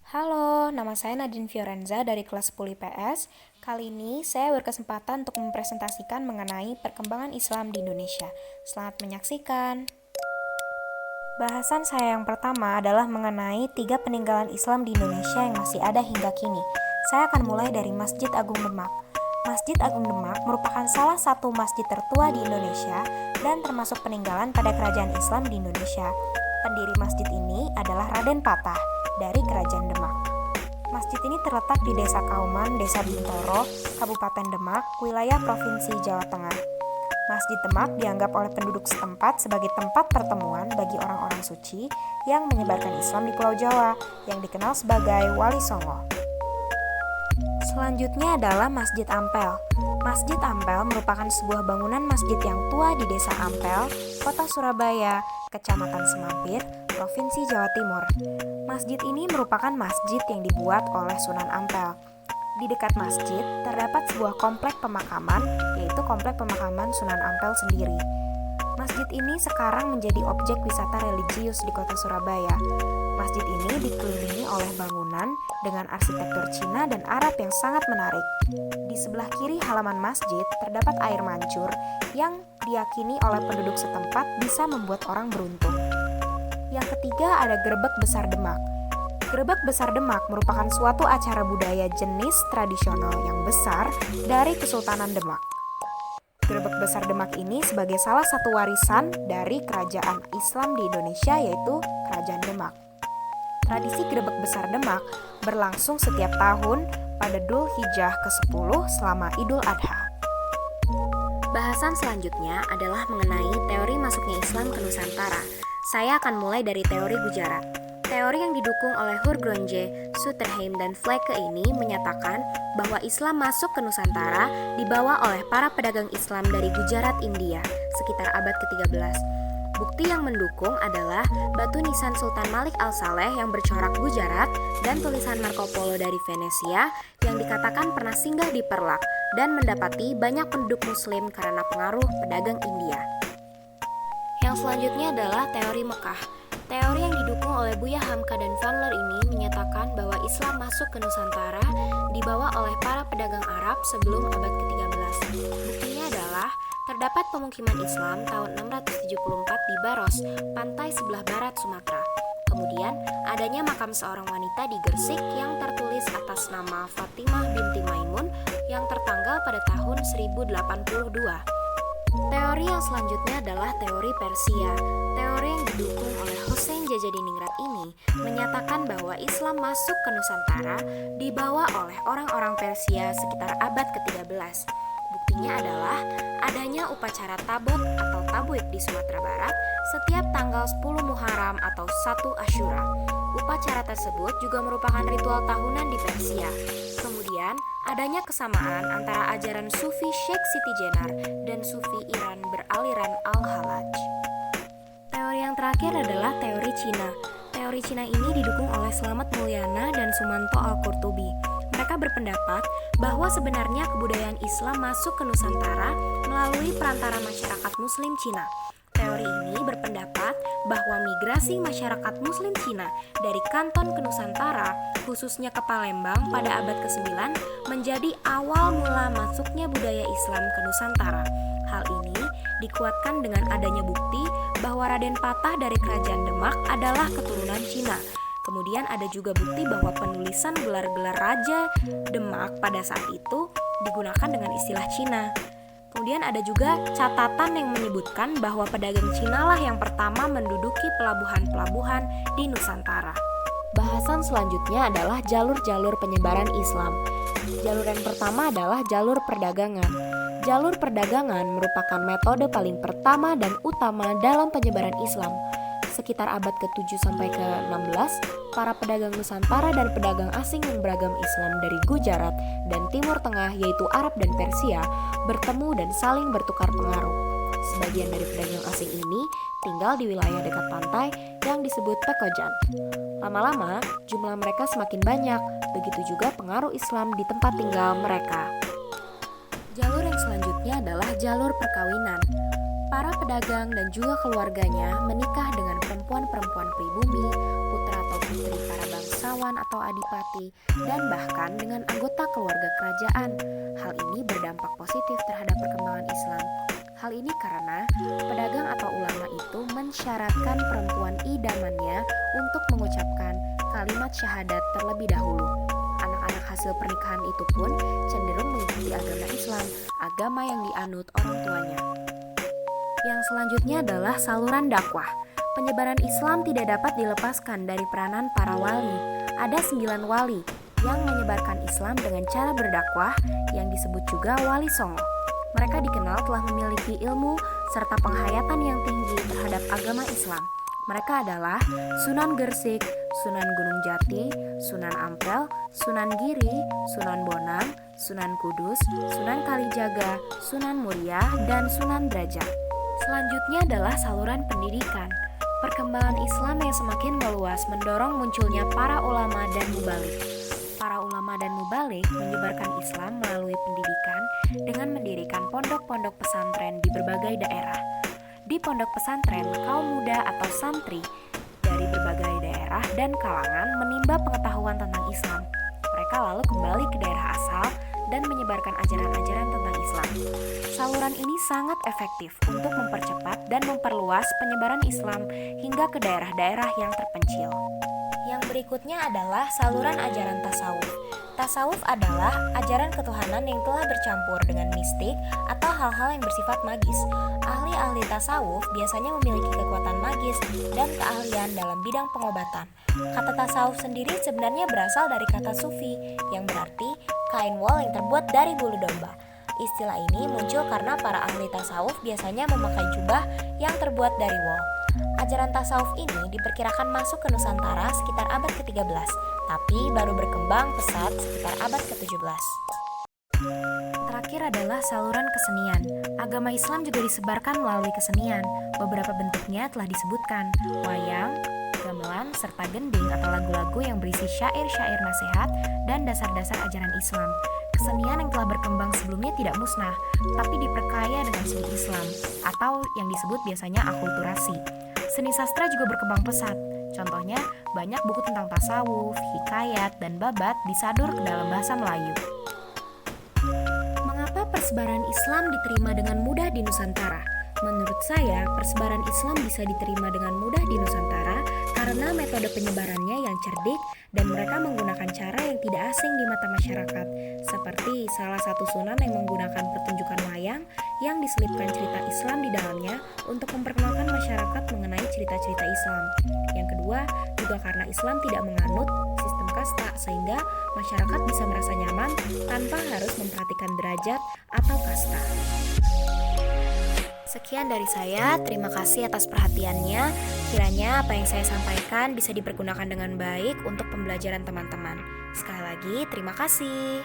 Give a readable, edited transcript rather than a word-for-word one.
Halo, nama saya Nadine Fiorenza dari kelas 10 IPS. Kali ini saya berkesempatan untuk mempresentasikan mengenai perkembangan Islam di Indonesia. Selamat menyaksikan. Bahasan saya yang pertama adalah mengenai 3 peninggalan Islam di Indonesia yang masih ada hingga kini. Saya akan mulai dari Masjid Agung Demak. Masjid Agung Demak merupakan salah satu masjid tertua di Indonesia dan termasuk peninggalan pada kerajaan Islam di Indonesia. Pendiri masjid ini adalah Raden Patah dari Kerajaan Demak. Masjid ini terletak di Desa Kauman, Desa Bintoro, Kabupaten Demak, wilayah Provinsi Jawa Tengah. Masjid Demak dianggap oleh penduduk setempat sebagai tempat pertemuan bagi orang-orang suci yang menyebarkan Islam di Pulau Jawa, yang dikenal sebagai Wali Songo. Selanjutnya adalah Masjid Ampel. Masjid Ampel merupakan sebuah bangunan masjid yang tua di Desa Ampel, Kota Surabaya, Kecamatan Semampir, Provinsi Jawa Timur. Masjid ini merupakan masjid yang dibuat oleh Sunan Ampel. Di dekat masjid terdapat sebuah komplek pemakaman, yaitu komplek pemakaman Sunan Ampel sendiri. Masjid ini sekarang menjadi objek wisata religius di Kota Surabaya. Masjid ini dikelilingi oleh bangunan dengan arsitektur Cina dan Arab yang sangat menarik. Di sebelah kiri halaman masjid terdapat air mancur yang diyakini oleh penduduk setempat bisa membuat orang beruntung. Yang ketiga ada Grebek Besar Demak. Grebek Besar Demak merupakan suatu acara budaya jenis tradisional yang besar dari Kesultanan Demak. Grebek Besar Demak ini sebagai salah satu warisan dari kerajaan Islam di Indonesia, yaitu Kerajaan Demak. Tradisi Grebek Besar Demak berlangsung setiap tahun pada Dzul Hijjah ke-10 selama Idul Adha. Bahasan selanjutnya adalah mengenai teori masuknya Islam ke Nusantara. Saya akan mulai dari teori Gujarat. Teori yang didukung oleh Hurgronje, Sutterheim, dan Fleke ini menyatakan bahwa Islam masuk ke Nusantara dibawa oleh para pedagang Islam dari Gujarat, India, sekitar abad ke-13. Bukti yang mendukung adalah batu nisan Sultan Malik Al-Saleh yang bercorak Gujarat dan tulisan Marco Polo dari Venesia yang dikatakan pernah singgah di Perlak dan mendapati banyak penduduk Muslim karena pengaruh pedagang India. Yang selanjutnya adalah teori Mekah. Teori yang didukung oleh Buya Hamka dan Van Leer ini menyatakan bahwa Islam masuk ke Nusantara dibawa oleh para pedagang Arab sebelum abad ke-13. Buktinya adalah terdapat pemukiman Islam tahun 674 di Baros, pantai sebelah barat Sumatera. Kemudian, adanya makam seorang wanita di Gersik yang tertulis atas nama Fatimah binti Maimun yang tertanggal pada tahun 1082. Teori yang selanjutnya adalah teori Persia. Teori yang didukung oleh Hussein Jajadiningrat ini menyatakan bahwa Islam masuk ke Nusantara dibawa oleh orang-orang Persia sekitar abad ke-13. Buktinya adalah adanya upacara tabot atau tabuik di Sumatera Barat setiap tanggal 10 Muharram atau 1 Asyura. Upacara tersebut juga merupakan ritual tahunan di Persia. Kemudian, adanya kesamaan antara ajaran Sufi Sheikh Siti Jenar dan Sufi Iran beraliran Al-Halaj. Teori yang terakhir adalah teori Cina. Teori Cina ini didukung oleh Slamet Mulyana dan Sumanto Al-Qurtubi. Mereka berpendapat bahwa sebenarnya kebudayaan Islam masuk ke Nusantara melalui perantara masyarakat Muslim Cina. Teori ini berpendapat bahwa migrasi masyarakat Muslim Cina dari Kanton ke Nusantara, khususnya ke Palembang pada abad ke-9, menjadi awal mula masuknya budaya Islam ke Nusantara. Hal ini dikuatkan dengan adanya bukti bahwa Raden Patah dari Kerajaan Demak adalah keturunan Cina. Kemudian ada juga bukti bahwa penulisan gelar-gelar Raja Demak pada saat itu digunakan dengan istilah Cina. Kemudian ada juga catatan yang menyebutkan bahwa pedagang Cina lah yang pertama menduduki pelabuhan-pelabuhan di Nusantara. Bahasan selanjutnya adalah jalur-jalur penyebaran Islam. Jalur yang pertama adalah jalur perdagangan. Jalur perdagangan merupakan metode paling pertama dan utama dalam penyebaran Islam. Sekitar abad ke-7 sampai ke-16, para pedagang Nusantara dan pedagang asing yang beragam Islam dari Gujarat dan Timur Tengah yaitu Arab dan Persia bertemu dan saling bertukar pengaruh. Sebagian dari pedagang asing ini tinggal di wilayah dekat pantai yang disebut Pekojan. Lama-lama, jumlah mereka semakin banyak, begitu juga pengaruh Islam di tempat tinggal mereka. Jalur yang selanjutnya adalah jalur perkawinan. Para pedagang dan juga keluarganya menikah dengan perempuan-perempuan pribumi, putra atau putri para bangsawan atau adipati, dan bahkan dengan anggota keluarga kerajaan. Hal ini berdampak positif terhadap perkembangan Islam. Hal ini karena pedagang atau ulama itu mensyaratkan perempuan idamannya untuk mengucapkan kalimat syahadat terlebih dahulu. Anak-anak hasil pernikahan itu pun cenderung mengikuti agama Islam, agama yang dianut orang tuanya. Yang selanjutnya adalah saluran dakwah. Penyebaran Islam tidak dapat dilepaskan dari peranan para wali. Ada 9 wali yang menyebarkan Islam dengan cara berdakwah yang disebut juga wali songo. Mereka dikenal telah memiliki ilmu serta penghayatan yang tinggi terhadap agama Islam. Mereka adalah Sunan Gersik, Sunan Gunung Jati, Sunan Ampel, Sunan Giri, Sunan Bonang, Sunan Kudus, Sunan Kalijaga, Sunan Muria, dan Sunan Derajat. Selanjutnya adalah saluran pendidikan. Perkembangan Islam yang semakin meluas mendorong munculnya para ulama dan mubalik. Para ulama dan mubalik menyebarkan Islam melalui pendidikan dengan mendirikan pondok-pondok pesantren di berbagai daerah. Di pondok pesantren, kaum muda atau santri dari berbagai daerah dan kalangan menimba pengetahuan tentang Islam. Mereka lalu kembali ke daerah asal dan menyebarkan ajaran-ajaran tentang Islam. Saluran ini sangat efektif untuk mempercepat dan memperluas penyebaran Islam hingga ke daerah-daerah yang terpencil. Yang berikutnya adalah saluran ajaran tasawuf. Tasawuf adalah ajaran ketuhanan yang telah bercampur dengan mistik atau hal-hal yang bersifat magis. Ahli-ahli tasawuf biasanya memiliki kekuatan magis dan keahlian dalam bidang pengobatan. Kata tasawuf sendiri sebenarnya berasal dari kata sufi, yang berarti kain wol yang terbuat dari bulu domba. Istilah ini muncul karena para ahli tasawuf biasanya memakai jubah yang terbuat dari wol. Ajaran tasawuf ini diperkirakan masuk ke Nusantara sekitar abad ke-13, tapi baru berkembang pesat sekitar abad ke-17. Terakhir adalah saluran kesenian. Agama Islam juga disebarkan melalui kesenian. Beberapa bentuknya telah disebutkan: wayang, gamelan, serta gending atau lagu-lagu yang berisi syair-syair nasihat dan dasar-dasar ajaran Islam. Kesenian yang telah berkembang sebelumnya tidak musnah, tapi diperkaya dengan seni Islam atau yang disebut biasanya akulturasi. Seni sastra juga berkembang pesat. Contohnya, banyak buku tentang tasawuf, hikayat, dan babat disadur ke dalam bahasa Melayu. Mengapa persebaran Islam diterima dengan mudah di Nusantara? Menurut saya, persebaran Islam bisa diterima dengan mudah di Nusantara karena metode penyebarannya yang cerdik dan mereka menggunakan cara yang tidak asing di mata masyarakat, seperti salah satu sunan yang menggunakan pertunjukan wayang yang diselipkan cerita Islam di dalamnya untuk memperkenalkan masyarakat mengenai cerita-cerita Islam. Yang kedua, juga karena Islam tidak menganut sistem kasta sehingga masyarakat bisa merasa nyaman tanpa harus memperhatikan derajat atau kasta. Sekian dari saya, terima kasih atas perhatiannya. Kiranya apa yang saya sampaikan bisa dipergunakan dengan baik untuk pembelajaran teman-teman. Sekali lagi, terima kasih.